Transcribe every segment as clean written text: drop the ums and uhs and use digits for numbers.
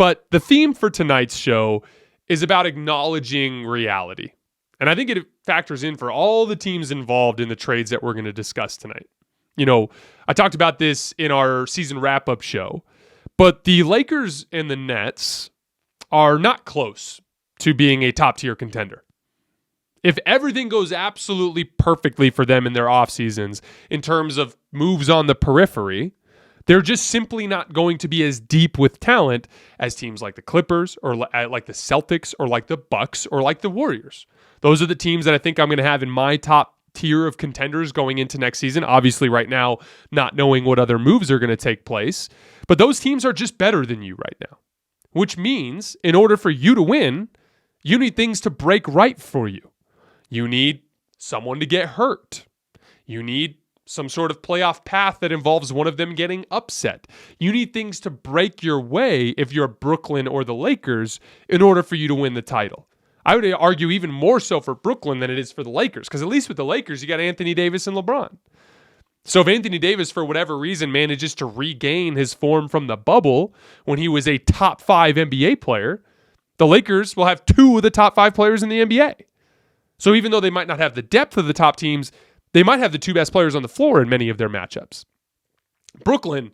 But the theme for tonight's show is about acknowledging reality. And I think it factors in for all the teams involved in the trades that we're going to discuss tonight. You know, I talked about this in our season wrap-up show, but the Lakers and the Nets are not close to being a top-tier contender. If everything goes absolutely perfectly for them in their off seasons in terms of moves on the periphery, they're just simply not going to be as deep with talent as teams like the Clippers or like the Celtics or like the Bucks or like the Warriors. Those are the teams that I think I'm going to have in my top tier of contenders going into next season. Obviously, right now, not knowing what other moves are going to take place. But those teams are just better than you right now. Which means, in order for you to win, you need things to break right for you. You need someone to get hurt. You need some sort of playoff path that involves one of them getting upset. You need things to break your way if you're Brooklyn or the Lakers in order for you to win the title. I would argue even more so for Brooklyn than it is for the Lakers, because at least with the Lakers, you got Anthony Davis and LeBron. So if Anthony Davis, for whatever reason, manages to regain his form from the bubble when he was a top 5 NBA player, the Lakers will have 2 of the top 5 players in the NBA. So even though they might not have the depth of the top teams, they might have the 2 best players on the floor in many of their matchups. Brooklyn,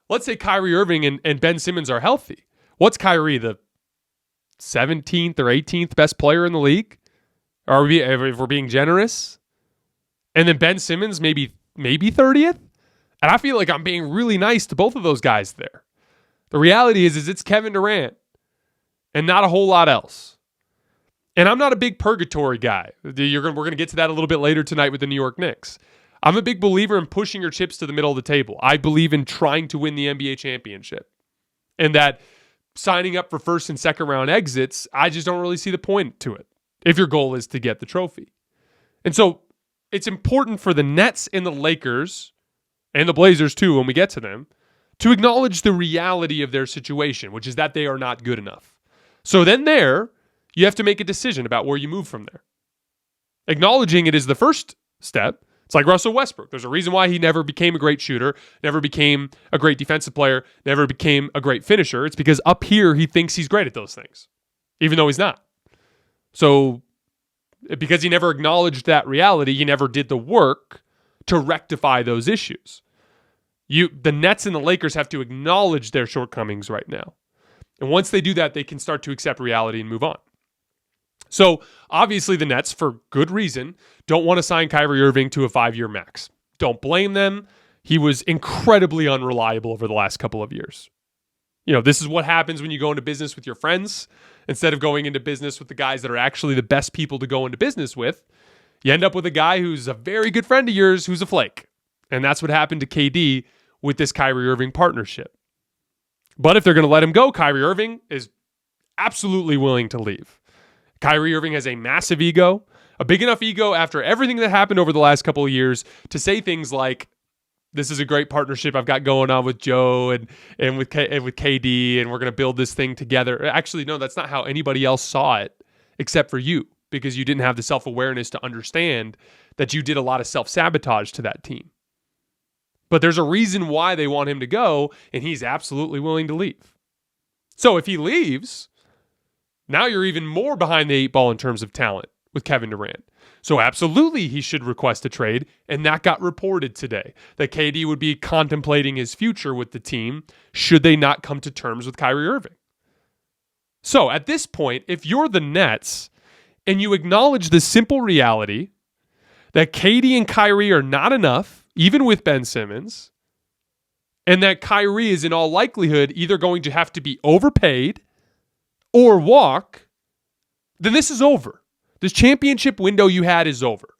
let's say Kyrie Irving and Ben Simmons are healthy. What's Kyrie, the 17th or 18th best player in the league? If we're being generous? And then Ben Simmons maybe 30th? And I feel like I'm being really nice to both of those guys there. The reality is it's Kevin Durant and not a whole lot else. And I'm not a big purgatory guy. We're going to get to that a little bit later tonight with the New York Knicks. I'm a big believer in pushing your chips to the middle of the table. I believe in trying to win the NBA championship. And that signing up for first and second round exits, I just don't really see the point to it if your goal is to get the trophy. And so it's important for the Nets and the Lakers and the Blazers too, when we get to them, to acknowledge the reality of their situation, which is that they are not good enough. So then you have to make a decision about where you move from there. Acknowledging it is the first step. It's like Russell Westbrook. There's a reason why he never became a great shooter, never became a great defensive player, never became a great finisher. It's because up here he thinks he's great at those things, even though he's not. So because he never acknowledged that reality, he never did the work to rectify those issues. The Nets and the Lakers have to acknowledge their shortcomings right now. And once they do that, they can start to accept reality and move on. So obviously the Nets, for good reason, don't want to sign Kyrie Irving to a 5-year max. Don't blame them. He was incredibly unreliable over the last couple of years. You know, this is what happens when you go into business with your friends. Instead of going into business with the guys that are actually the best people to go into business with, you end up with a guy who's a very good friend of yours who's a flake. And that's what happened to KD with this Kyrie Irving partnership. But if they're going to let him go, Kyrie Irving is absolutely willing to leave. Kyrie Irving has a massive ego, a big enough ego after everything that happened over the last couple of years to say things like, this is a great partnership I've got going on with Joe and with KD, and we're going to build this thing together. Actually, no, that's not how anybody else saw it except for you, because you didn't have the self-awareness to understand that you did a lot of self-sabotage to that team. But there's a reason why they want him to go, and he's absolutely willing to leave. So if he leaves, now you're even more behind the 8 ball in terms of talent with Kevin Durant. So absolutely he should request a trade, and that got reported today, that KD would be contemplating his future with the team should they not come to terms with Kyrie Irving. So at this point, if you're the Nets and you acknowledge the simple reality that KD and Kyrie are not enough, even with Ben Simmons, and that Kyrie is in all likelihood either going to have to be overpaid or walk, then this is over. This championship window you had is over.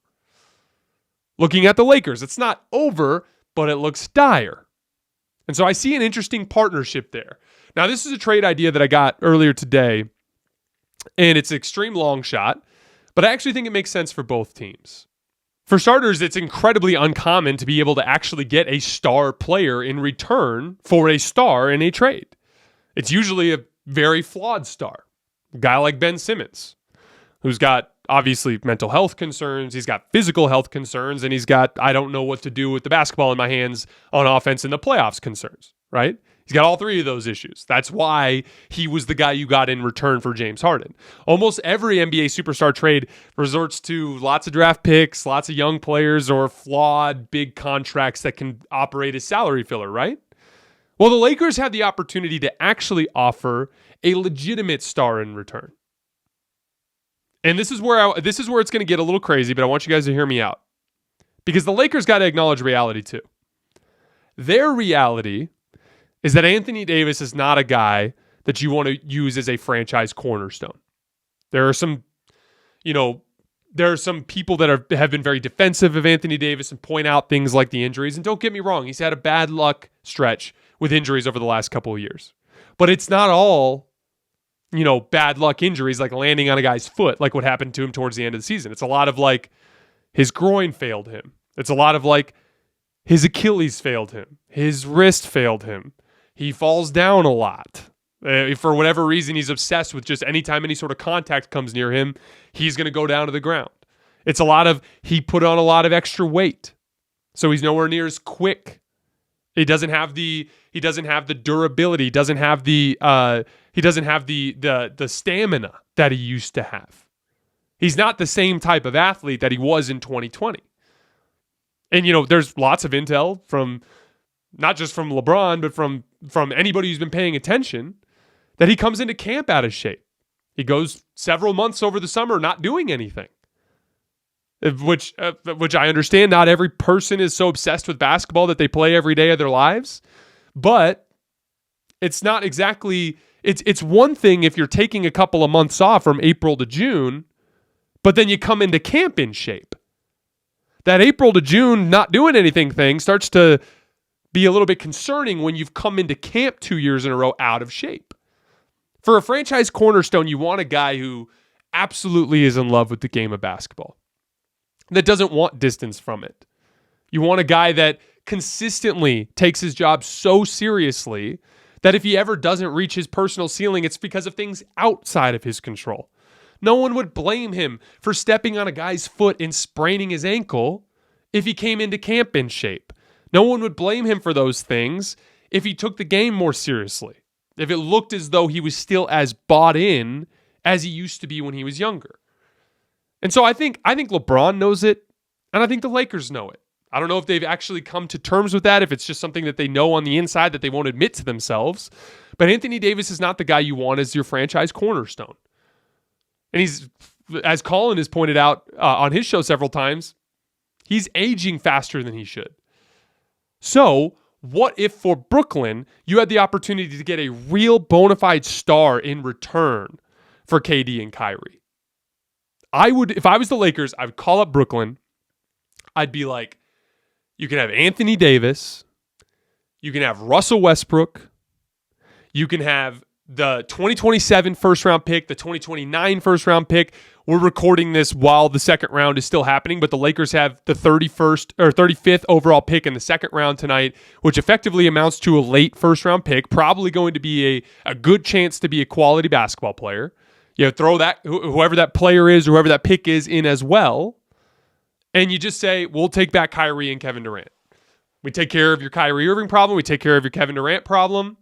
Looking at the Lakers, it's not over, but it looks dire. And so I see an interesting partnership there. Now, this is a trade idea that I got earlier today, and it's an extreme long shot, but I actually think it makes sense for both teams. For starters, it's incredibly uncommon to be able to actually get a star player in return for a star in a trade. It's usually a very flawed star. A guy like Ben Simmons, who's got obviously mental health concerns, he's got physical health concerns, and he's got, I don't know what to do with the basketball in my hands on offense in the playoffs concerns, right? He's got all three of those issues. That's why he was the guy you got in return for James Harden. Almost every NBA superstar trade resorts to lots of draft picks, lots of young players, or flawed big contracts that can operate as salary filler, right? Well, the Lakers had the opportunity to actually offer a legitimate star in return. And this is where it's going to get a little crazy, but I want you guys to hear me out. Because the Lakers got to acknowledge reality too. Their reality is that Anthony Davis is not a guy that you want to use as a franchise cornerstone. There are some people that have been very defensive of Anthony Davis and point out things like the injuries. And don't get me wrong, he's had a bad luck stretch with injuries over the last couple of years. But it's not all, bad luck injuries like landing on a guy's foot, like what happened to him towards the end of the season. It's a lot of like his groin failed him. It's a lot of like his Achilles failed him. His wrist failed him. He falls down a lot. For whatever reason, he's obsessed with just anytime any sort of contact comes near him, he's going to go down to the ground. It's a lot of he put on a lot of extra weight, so he's nowhere near as quick. He doesn't have the durability. He doesn't have the stamina that he used to have. He's not the same type of athlete that he was in 2020. And there's lots of intel from not just from LeBron, but from anybody who's been paying attention, that he comes into camp out of shape. He goes several months over the summer not doing anything. Which I understand, not every person is so obsessed with basketball that they play every day of their lives. But it's not exactly, it's one thing if you're taking a couple of months off from April to June, but then you come into camp in shape. That April to June not doing anything thing starts to be a little bit concerning when you've come into camp 2 years in a row out of shape. For a franchise cornerstone, you want a guy who absolutely is in love with the game of basketball, that doesn't want distance from it. You want a guy that consistently takes his job so seriously that if he ever doesn't reach his personal ceiling, it's because of things outside of his control. No one would blame him for stepping on a guy's foot and spraining his ankle if he came into camp in shape. No one would blame him for those things if he took the game more seriously, if it looked as though he was still as bought in as he used to be when he was younger. And so I think LeBron knows it, and I think the Lakers know it. I don't know if they've actually come to terms with that, if it's just something that they know on the inside that they won't admit to themselves. But Anthony Davis is not the guy you want as your franchise cornerstone. And he's, as Colin has pointed out on his show several times, he's aging faster than he should. So what if for Brooklyn, you had the opportunity to get a real bona fide star in return for KD and Kyrie? If I was the Lakers, I would call up Brooklyn. I'd be like, you can have Anthony Davis. You can have Russell Westbrook. You can have the 2027 first round pick, the 2029 first round pick. We're recording this while the second round is still happening, but the Lakers have the 31st or 35th overall pick in the second round tonight, which effectively amounts to a late first round pick, probably going to be a good chance to be a quality basketball player. Throw that, whoever that player is, whoever that pick is, in as well. And you just say, we'll take back Kyrie and Kevin Durant. We take care of your Kyrie Irving problem. We take care of your Kevin Durant problem.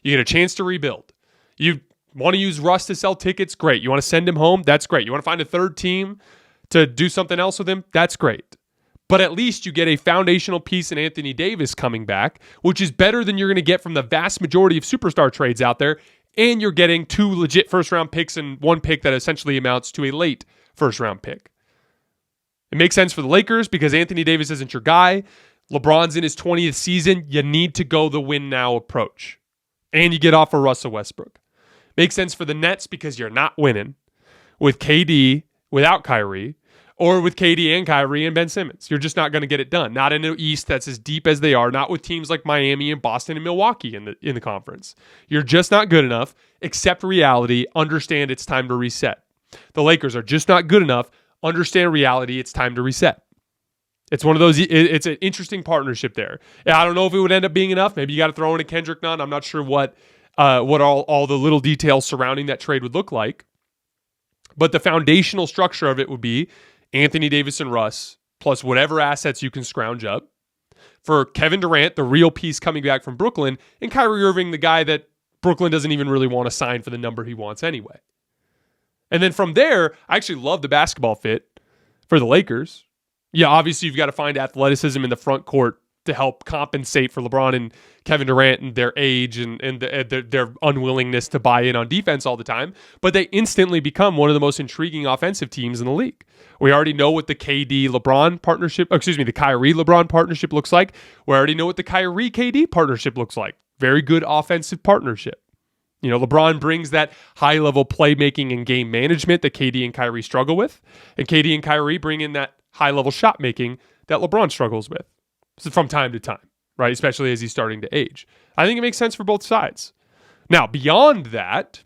You get a chance to rebuild. You want to use Russ to sell tickets? Great. You want to send him home? That's great. You want to find a third team to do something else with him? That's great. But at least you get a foundational piece in Anthony Davis coming back, which is better than you're going to get from the vast majority of superstar trades out there. And you're getting 2 legit first-round picks and 1 pick that essentially amounts to a late first-round pick. It makes sense for the Lakers because Anthony Davis isn't your guy. LeBron's in his 20th season. You need to go the win-now approach. And you get off of Russell Westbrook. Makes sense for the Nets because you're not winning with KD without Kyrie, or with KD and Kyrie and Ben Simmons. You're just not going to get it done. Not in the East that's as deep as they are. Not with teams like Miami and Boston and Milwaukee in the conference. You're just not good enough. Accept reality. Understand it's time to reset. The Lakers are just not good enough. Understand reality. It's time to reset. It's one of those. It's an interesting partnership there. I don't know if it would end up being enough. Maybe you got to throw in a Kendrick Nunn. I'm not sure what all the little details surrounding that trade would look like. But the foundational structure of it would be Anthony Davis and Russ, plus whatever assets you can scrounge up, for Kevin Durant, the real piece coming back from Brooklyn, and Kyrie Irving, the guy that Brooklyn doesn't even really want to sign for the number he wants anyway. And then from there, I actually love the basketball fit for the Lakers. Yeah, obviously you've got to find athleticism in the front court to help compensate for LeBron and Kevin Durant and their age and their unwillingness to buy in on defense all the time. But they instantly become one of the most intriguing offensive teams in the league. We already know what the KD-LeBron partnership, the Kyrie-LeBron partnership looks like. We already know what the Kyrie-KD partnership looks like. Very good offensive partnership. You know, LeBron brings that high-level playmaking and game management that KD and Kyrie struggle with. And KD and Kyrie bring in that high-level shot making that LeBron struggles with from time to time, right? Especially as he's starting to age. I think it makes sense for both sides. Now, beyond that,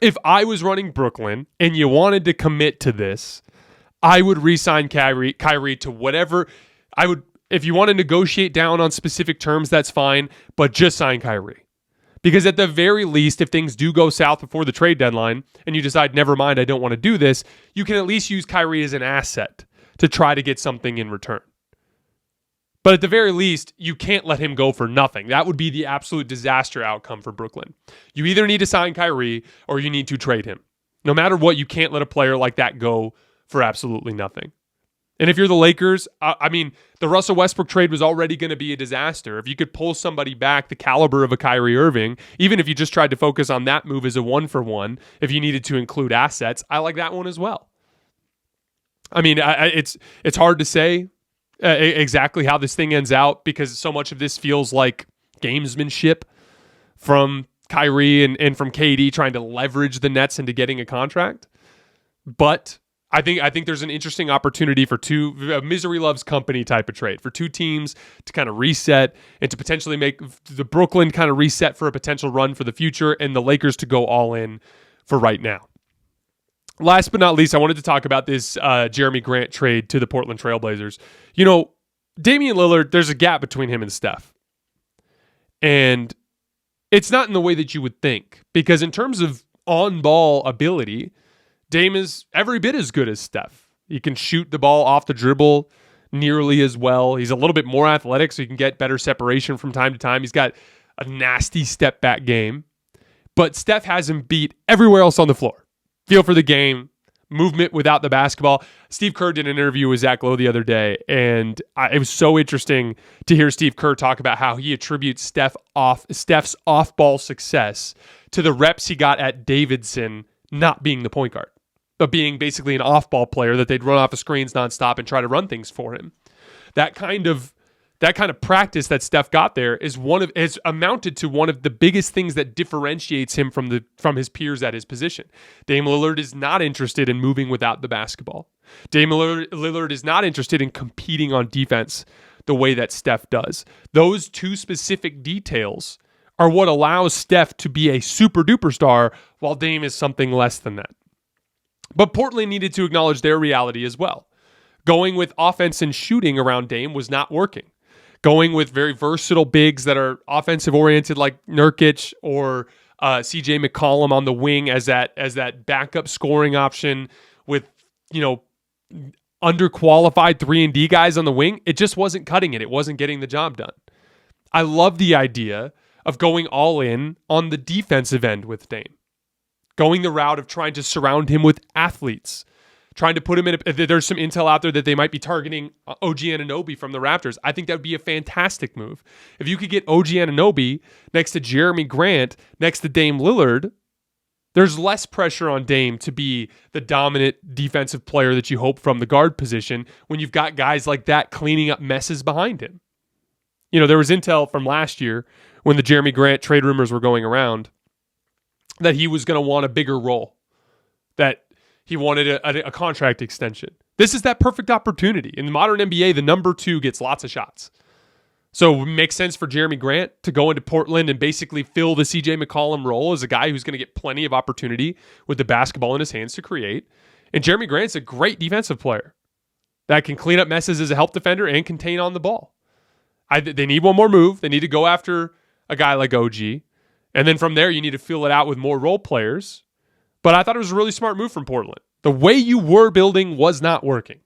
if I was running Brooklyn and you wanted to commit to this, I would re-sign Kyrie to whatever. If you want to negotiate down on specific terms, that's fine, but just sign Kyrie. Because at the very least, if things do go south before the trade deadline and you decide, never mind, I don't want to do this, you can at least use Kyrie as an asset to try to get something in return. But at the very least, you can't let him go for nothing. That would be the absolute disaster outcome for Brooklyn. You either need to sign Kyrie or you need to trade him. No matter what, you can't let a player like that go for absolutely nothing. And if you're the Lakers, the Russell Westbrook trade was already going to be a disaster. If you could pull somebody back the caliber of a Kyrie Irving, even if you just tried to focus on that move as a one-for-one, if you needed to include assets, I like that one as well. I mean, it's hard to say exactly how this thing ends out because so much of this feels like gamesmanship from Kyrie and from KD trying to leverage the Nets into getting a contract. But I think there's an interesting opportunity for a misery loves company type of trade for two teams to kind of reset and to potentially make the Brooklyn kind of reset for a potential run for the future and the Lakers to go all in for right now. Last but not least, I wanted to talk about this Jerami Grant trade to the Portland Trailblazers. You know, Damian Lillard, there's a gap between him and Steph. And it's not in the way that you would think. Because in terms of on-ball ability, Dame is every bit as good as Steph. He can shoot the ball off the dribble nearly as well. He's a little bit more athletic, so he can get better separation from time to time. He's got a nasty step-back game. But Steph has him beat everywhere else on the floor. Feel for the game, movement without the basketball. Steve Kerr did an interview with Zach Lowe the other day, and it was so interesting to hear Steve Kerr talk about how he attributes Steph's off-ball success to the reps he got at Davidson not being the point guard, but being basically an off-ball player that they'd run off of screens nonstop and try to run things for him. That kind of practice that Steph got there has amounted to one of the biggest things that differentiates him from his peers at his position. Dame Lillard is not interested in moving without the basketball. Dame Lillard is not interested in competing on defense the way that Steph does. Those two specific details are what allows Steph to be a super duper star while Dame is something less than that. But Portland needed to acknowledge their reality as well. Going with offense and shooting around Dame was not working. Going with very versatile bigs that are offensive oriented like Nurkic or CJ McCollum on the wing as that backup scoring option with, underqualified 3-and-D guys on the wing, it just wasn't cutting it. It wasn't getting the job done. I love the idea of going all in on the defensive end with Dame. Going the route of trying to surround him with athletes. Trying to put him in there's some intel out there that they might be targeting OG Anunoby from the Raptors. I think that would be a fantastic move. If you could get OG Anunoby next to Jerami Grant, next to Dame Lillard, there's less pressure on Dame to be the dominant defensive player that you hope from the guard position when you've got guys like that cleaning up messes behind him. There was intel from last year when the Jerami Grant trade rumors were going around that he was going to want a bigger role, that he wanted a contract extension. This is that perfect opportunity. In the modern NBA, the number 2 gets lots of shots. So it makes sense for Jerami Grant to go into Portland and basically fill the CJ McCollum role as a guy who's going to get plenty of opportunity with the basketball in his hands to create. And Jerami Grant's a great defensive player that can clean up messes as a help defender and contain on the ball. They need one more move. They need to go after a guy like OG. And then from there, you need to fill it out with more role players. But I thought it was a really smart move from Portland. The way you were building was not working.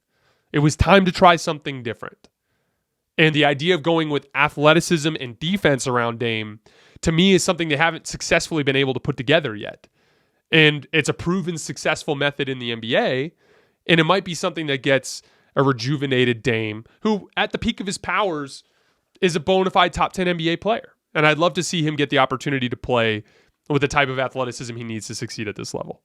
It was time to try something different. And the idea of going with athleticism and defense around Dame, to me, is something they haven't successfully been able to put together yet. And it's a proven successful method in the NBA. And it might be something that gets a rejuvenated Dame, who at the peak of his powers is a bona fide top 10 NBA player. And I'd love to see him get the opportunity to play with the type of athleticism he needs to succeed at this level.